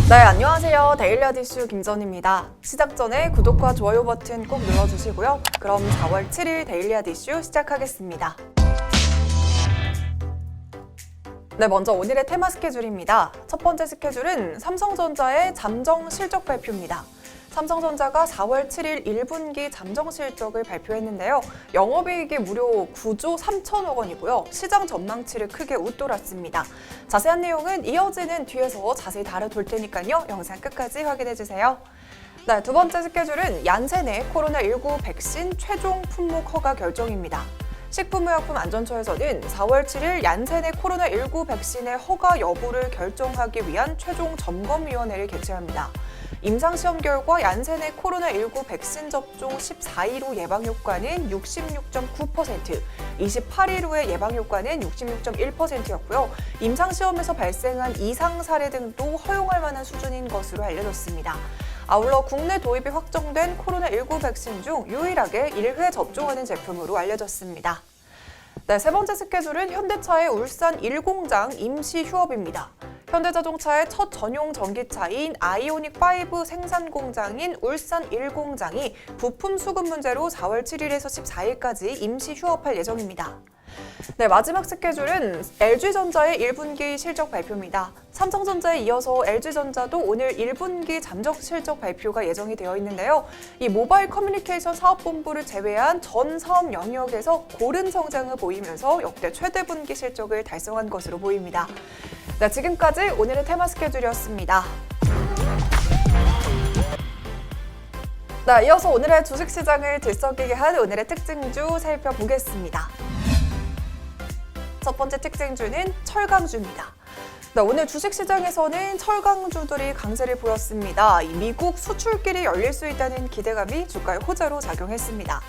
네, 안녕하세요. 데일리아드 이슈 김전입니다. 시작 전에 구독과 좋아요 버튼 꼭 눌러주시고요. 그럼 4월 7일 데일리아드 이슈 시작하겠습니다. 네, 먼저 오늘의 테마 스케줄입니다. 첫 번째 스케줄은 삼성전자의 잠정 실적 발표입니다. 삼성전자가 4월 7일 1분기 잠정 실적을 발표했는데요. 영업이익이 무려 9조 3천억 원이고요. 시장 전망치를 크게 웃돌았습니다. 자세한 내용은 이어지는 뒤에서 자세히 다뤄볼 테니까요. 영상 끝까지 확인해주세요. 네, 두 번째 스케줄은 얀센의 코로나19 백신 최종 품목 허가 결정입니다. 식품의약품안전처에서는 4월 7일 얀센의 코로나19 백신의 허가 여부를 결정하기 위한 최종 점검위원회를 개최합니다. 임상시험 결과 얀센의 코로나19 백신 접종 14일 후 예방효과는 66.9%, 28일 후의 예방효과는 66.1%였고요. 임상시험에서 발생한 이상 사례 등도 허용할 만한 수준인 것으로 알려졌습니다. 아울러 국내 도입이 확정된 코로나19 백신 중 유일하게 1회 접종하는 제품으로 알려졌습니다. 네, 세 번째 스케줄은 현대차의 울산 1공장 임시 휴업입니다. 현대자동차의 첫 전용 전기차인 아이오닉5 생산 공장인 울산 1공장이 부품 수급 문제로 4월 7일에서 14일까지 임시 휴업할 예정입니다. 네, 마지막 스케줄은 LG전자의 1분기 실적 발표입니다. 삼성전자에 이어서 LG전자도 오늘 1분기 잠정 실적 발표가 예정이 되어 있는데요. 이 모바일 커뮤니케이션 사업본부를 제외한 전 사업 영역에서 고른 성장을 보이면서 역대 최대 분기 실적을 달성한 것으로 보입니다. 네, 지금까지 오늘의 테마 스케줄이었습니다. 네, 이어서 오늘의 주식시장을 들썩이게 한 오늘의 특징주 살펴보겠습니다. 첫 번째 특징주는 철강주입니다. 네, 오늘 주식시장에서는 철강주들이 강세를 보였습니다. 미국 수출길이 열릴 수 있다는 기대감이 주가의 호재로 작용했습니다.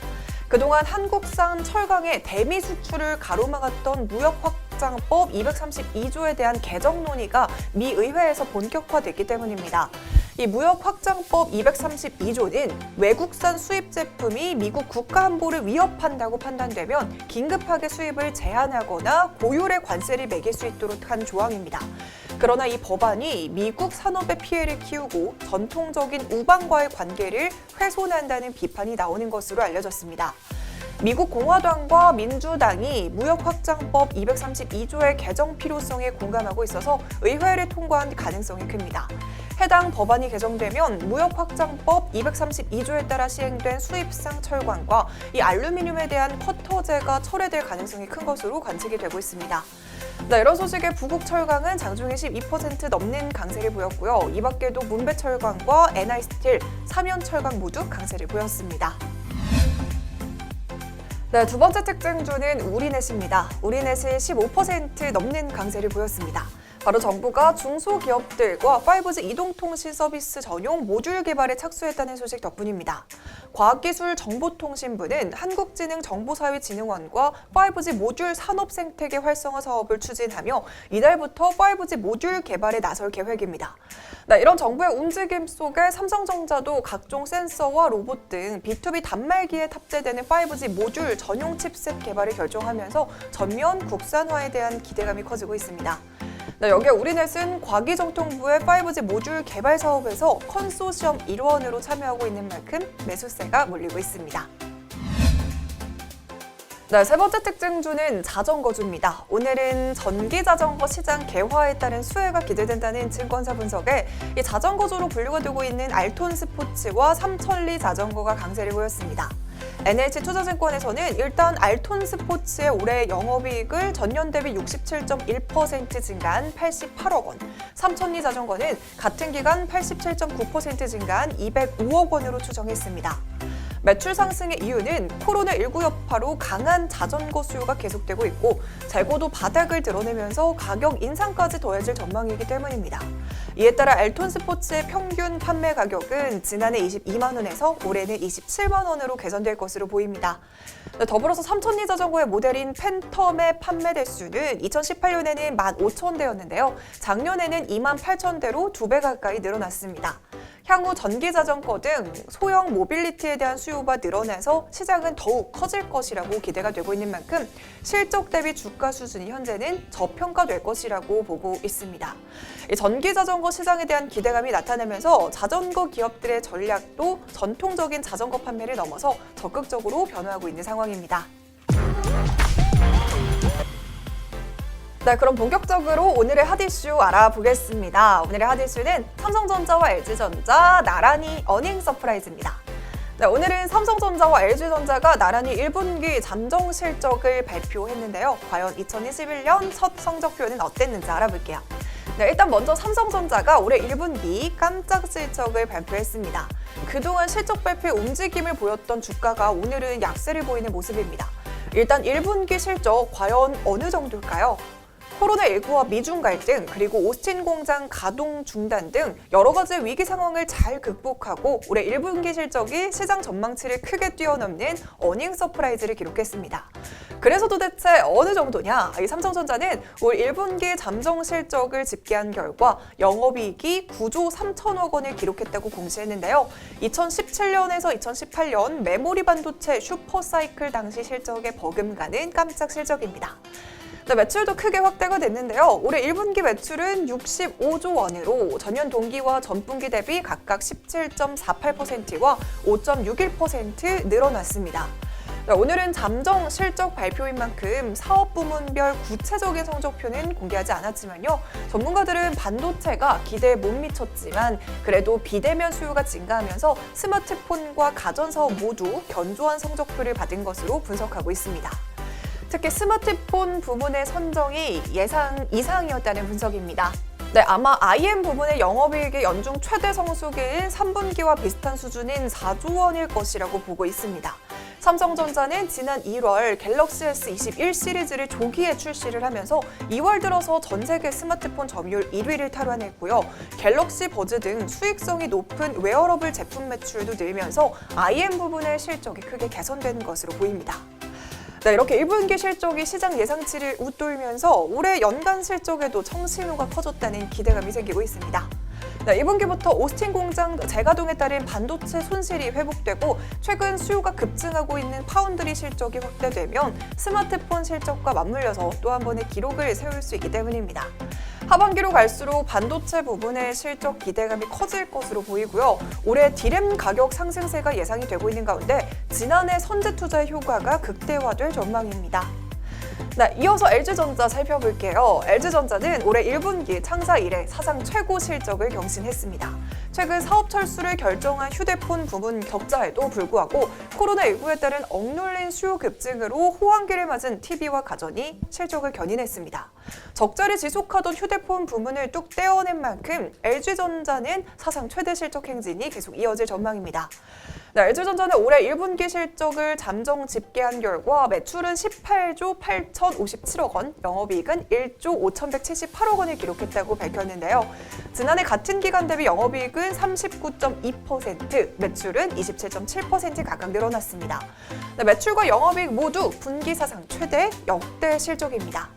그동안 한국산 철강의 대미 수출을 가로막았던 무역 확장법 232조에 대한 개정 논의가 미 의회에서 본격화됐기 때문입니다. 이 무역 확장법 232조는 외국산 수입 제품이 미국 국가 안보를 위협한다고 판단되면 긴급하게 수입을 제한하거나 고율의 관세를 매길 수 있도록 한 조항입니다. 그러나 이 법안이 미국 산업의 피해를 키우고 전통적인 우방과의 관계를 훼손한다는 비판이 나오는 것으로 알려졌습니다. 미국 공화당과 민주당이 무역확장법 232조의 개정 필요성에 공감하고 있어서 의회를 통과한 가능성이 큽니다. 해당 법안이 개정되면 무역확장법 232조에 따라 시행된 수입상 철강과 이 알루미늄에 대한 커터제가 철회될 가능성이 큰 것으로 관측이 되고 있습니다. 네, 이런 소식에 부국철강은 장중에 12% 넘는 강세를 보였고요. 이 밖에도 문배철강과 NI스틸, 삼연철강 모두 강세를 보였습니다. 네, 두 번째 특징주는 우리넷입니다. 우리넷이 15% 넘는 강세를 보였습니다. 바로 정부가 중소기업들과 5G 이동통신 서비스 전용 모듈 개발에 착수했다는 소식 덕분입니다. 과학기술정보통신부는 한국지능정보사회진흥원과 5G 모듈 산업 생태계 활성화 사업을 추진하며 이달부터 5G 모듈 개발에 나설 계획입니다. 네, 이런 정부의 움직임 속에 삼성전자도 각종 센서와 로봇 등 B2B 단말기에 탑재되는 5G 모듈 전용 칩셋 개발을 결정하면서 전면 국산화에 대한 기대감이 커지고 있습니다. 네, 여기에 우리넷은 과기정통부의 5G 모듈 개발 사업에서 컨소시엄 일원으로 참여하고 있는 만큼 매수세가 몰리고 있습니다. 네, 세 번째 특징주는 자전거주입니다. 오늘은 전기자전거 시장 개화에 따른 수혜가 기대된다는 증권사 분석에 이 자전거주로 분류가 되고 있는 알톤 스포츠와 삼천리 자전거가 강세를 보였습니다. NH투자증권에서는 일단 알톤 스포츠의 올해 영업이익을 전년 대비 67.1% 증가한 88억 원, 삼천리 자전거는 같은 기간 87.9% 증가한 205억 원으로 추정했습니다. 매출 상승의 이유는 코로나19 여파로 강한 자전거 수요가 계속되고 있고 재고도 바닥을 드러내면서 가격 인상까지 더해질 전망이기 때문입니다. 이에 따라 알톤 스포츠의 평균 판매 가격은 지난해 22만 원에서 올해는 27만 원으로 개선될 것으로 보입니다. 더불어서 삼천리 자전거의 모델인 팬텀의 판매 대수는 2018년에는 15,000대였는데요. 작년에는 28,000대로 2배 가까이 늘어났습니다. 향후 전기자전거 등 소형 모빌리티에 대한 수요가 늘어나서 시장은 더욱 커질 것이라고 기대가 되고 있는 만큼 실적 대비 주가 수준이 현재는 저평가될 것이라고 보고 있습니다. 이 전기자전거 시장에 대한 기대감이 나타나면서 자전거 기업들의 전략도 전통적인 자전거 판매를 넘어서 적극적으로 변화하고 있는 상황입니다. 네, 그럼 본격적으로 오늘의 핫이슈 알아보겠습니다. 오늘의 핫이슈는 삼성전자와 LG전자 나란히 어닝 서프라이즈입니다. 네, 오늘은 삼성전자와 LG전자가 나란히 1분기 잠정 실적을 발표했는데요. 과연 2021년 첫 성적표는 어땠는지 알아볼게요. 네, 일단 먼저 삼성전자가 올해 1분기 깜짝 실적을 발표했습니다. 그동안 실적 발표에 움직임을 보였던 주가가 오늘은 약세를 보이는 모습입니다. 일단 1분기 실적 과연 어느 정도일까요? 코로나19와 미중 갈등, 그리고 오스틴 공장 가동 중단 등 여러 가지 위기 상황을 잘 극복하고 올해 1분기 실적이 시장 전망치를 크게 뛰어넘는 어닝 서프라이즈를 기록했습니다. 그래서 도대체 어느 정도냐? 이 삼성전자는 올 1분기 잠정 실적을 집계한 결과 영업이익이 9조 3천억 원을 기록했다고 공시했는데요. 2017년에서 2018년 메모리 반도체 슈퍼사이클 당시 실적에 버금가는 깜짝 실적입니다. 네, 매출도 크게 확대가 됐는데요. 올해 1분기 매출은 65조 원으로 전년 동기와 전분기 대비 각각 17.48%와 5.61% 늘어났습니다. 네, 오늘은 잠정 실적 발표인 만큼 사업 부문별 구체적인 성적표는 공개하지 않았지만요. 전문가들은 반도체가 기대에 못 미쳤지만 그래도 비대면 수요가 증가하면서 스마트폰과 가전사업 모두 견조한 성적표를 받은 것으로 분석하고 있습니다. 특히 스마트폰 부문의 선정이 예상 이상이었다는 분석입니다. 네, 아마 IM 부문의 영업이익의 연중 최대 성수기인 3분기와 비슷한 수준인 4조 원일 것이라고 보고 있습니다. 삼성전자는 지난 1월 갤럭시 S21 시리즈를 조기에 출시를 하면서 2월 들어서 전 세계 스마트폰 점유율 1위를 탈환했고요. 갤럭시 버즈 등 수익성이 높은 웨어러블 제품 매출도 늘면서 IM 부분의 실적이 크게 개선되는 것으로 보입니다. 네, 이렇게 1분기 실적이 시장 예상치를 웃돌면서 올해 연간 실적에도 청신호가 커졌다는 기대감이 생기고 있습니다. 네, 2분기부터 오스틴 공장 재가동에 따른 반도체 손실이 회복되고 최근 수요가 급증하고 있는 파운드리 실적이 확대되면 스마트폰 실적과 맞물려서 또 한 번의 기록을 세울 수 있기 때문입니다. 하반기로 갈수록 반도체 부분의 실적 기대감이 커질 것으로 보이고요. 올해 디램 가격 상승세가 예상이 되고 있는 가운데 지난해 선제 투자의 효과가 극대화될 전망입니다. 네, 이어서 LG전자 살펴볼게요. LG전자는 올해 1분기 창사 이래 사상 최고 실적을 경신했습니다. 최근 사업 철수를 결정한 휴대폰 부문 격자에도 불구하고 코로나19에 따른 억눌린 수요 급증으로 호황기를 맞은 TV와 가전이 실적을 견인했습니다. 적자를 지속하던 휴대폰 부문을 뚝 떼어낸 만큼 LG전자는 사상 최대 실적 행진이 계속 이어질 전망입니다. 네, LG전자는 올해 1분기 실적을 잠정 집계한 결과 매출은 18조 8,057억 원, 영업이익은 1조 5,178억 원을 기록했다고 밝혔는데요. 지난해 같은 기간 대비 영업이익은 39.2%, 매출은 27.7% 각각 늘어났습니다. 네, 매출과 영업이익 모두 분기 사상 최대 역대 실적입니다.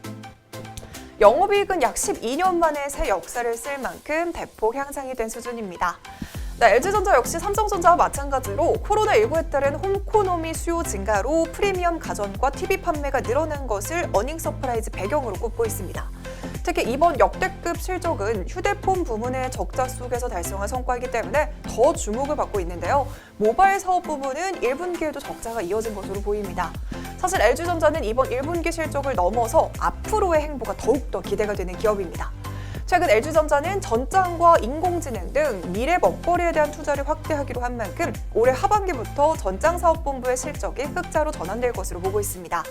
영업이익은 약 12년 만에 새 역사를 쓸 만큼 대폭 향상이 된 수준입니다. 네, LG전자 역시 삼성전자와 마찬가지로 코로나19에 따른 홈코노미 수요 증가로 프리미엄 가전과 TV 판매가 늘어난 것을 어닝 서프라이즈 배경으로 꼽고 있습니다. 특히 이번 역대급 실적은 휴대폰 부문의 적자 속에서 달성한 성과이기 때문에 더 주목을 받고 있는데요. 모바일 사업 부문은 1분기에도 적자가 이어진 것으로 보입니다. 사실 LG전자는 이번 1분기 실적을 넘어서 앞으로의 행보가 더욱더 기대가 되는 기업입니다. 최근 LG전자는 전장과 인공지능 등 미래 먹거리에 대한 투자를 확대하기로 한 만큼 올해 하반기부터 전장사업본부의 실적이 흑자로 전환될 것으로 보고 있습니다.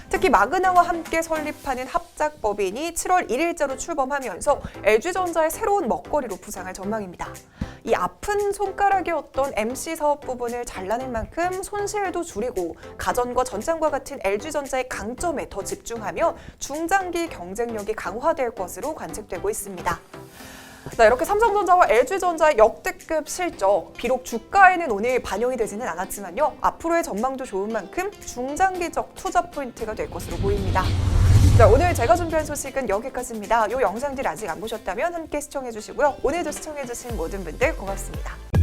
특히 마그나와 함께 설립하는 합작법인이 7월 1일자로 출범하면서 LG전자의 새로운 먹거리로 부상할 전망입니다. 이 아픈 손가락이었던 MC 사업 부분을 잘라낸 만큼 손실도 줄이고 가전과 전장과 같은 LG전자의 강점에 더 집중하면 중장기 경쟁력이 강화될 것으로 관측되고 있습니다. 네, 이렇게 삼성전자와 LG전자의 역대급 실적, 비록 주가에는 오늘 반영이 되지는 않았지만요. 앞으로의 전망도 좋은 만큼 중장기적 투자 포인트가 될 것으로 보입니다. 네, 오늘 제가 준비한 소식은 여기까지입니다. 이 영상들 아직 안 보셨다면 함께 시청해주시고요. 오늘도 시청해주신 모든 분들 고맙습니다.